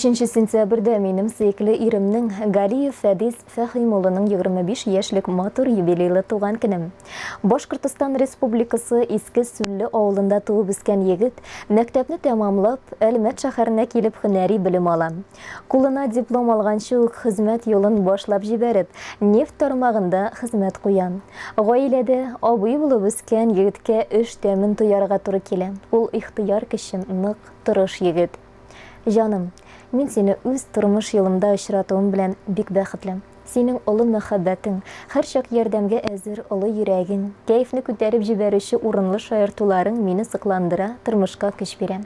5 сентябрьдә минем сөекле иремнең Галиев Фәдис Фәхимуллының 25 яшьлек матур юбилейлы туган көнем. Башкортстан Республикасы Иске Сүлле авылында туып үскән егет мәктәпне тәмамлап, Әлмәт шәһәренә килеп һөнәри белем ала. Кулына диплом алганчы ук хезмәт юлын башлап җибәреп, нефть тармагында хезмәт куян. Гаиләдә абый булып үскән егеткә эш тәмен туярга туры килә. Ул ихтыяр көчен нык тырыш егет. Жаным, мин сине үз тормыш юлымда очратуым белән бик бәхетле. Синең олы мәхәббәтең, һәр чак ярдәмгә әзер олы йөрәгең, кәефне күтәреп җибәрүче урынлы шаяртуларың мине сыкландыра, тормышка көч бирә.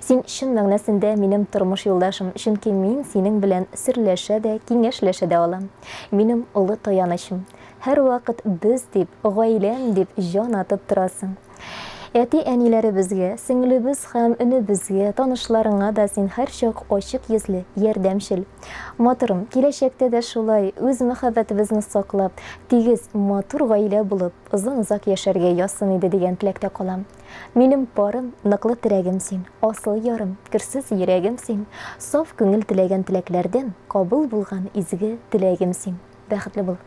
Син чын мәгънәсендә минем тормыш юлдашым, чөнки мин синең белән серләшә дә, киңәшләшә дә алам. Минем олы таянычым. Һәр вакыт без дип, гаиләм дип җан атып торасың. Әти-әниләребезгә, сеңлебез һәм өнебезгә, танышларыңа да син һәр чак ачык йөзле, ярдәмчел. Матурым, киләчәктә дә шулай үз мәхәббәтебезне саклап, тигез, матур гаилә булып, озын-озак яшәргә язсын иде дигән теләктә калам. Минем парым, ныклы терәгем син, асыл ярым, керсез йөрәгем син, саф күңел теләгән теләкләрдән кабул булган изге теләгем син. Бәхетле бул.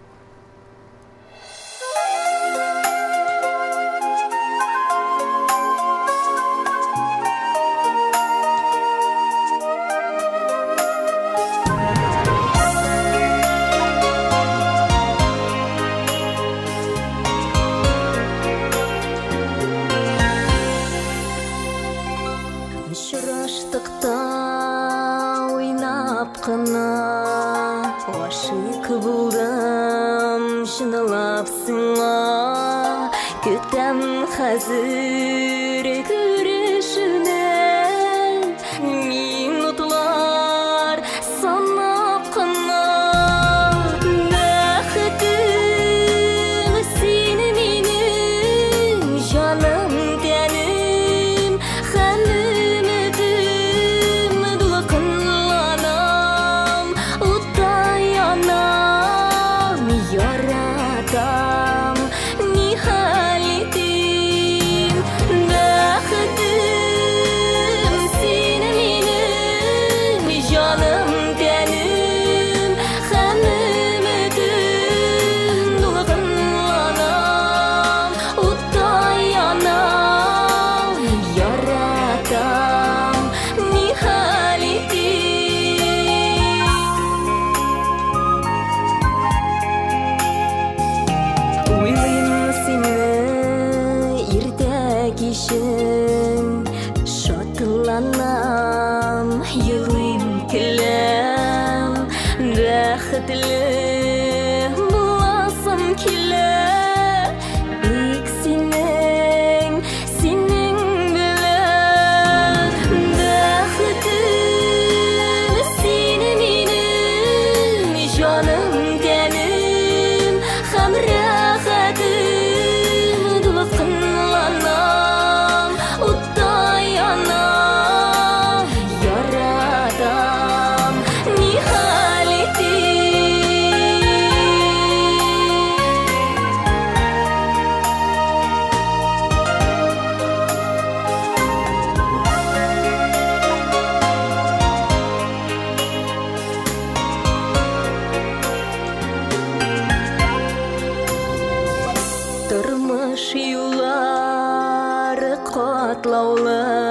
Очраштыкта уйнап кына, гашыйк булдым чынлап сиңа. Көтәм хәзер күрешүне, минутлар санап кына. Бәхетем син минем, җаным тәнем һәм шатланам, елыйм, көләм, бәхетле буласым килә. Бик синең белән, бәхетем син минем, җаным тәнем һәм рәхәтем, дулкынланам, утаянам, яратам, ни хәл итим. Тормыш юллары катлаулы,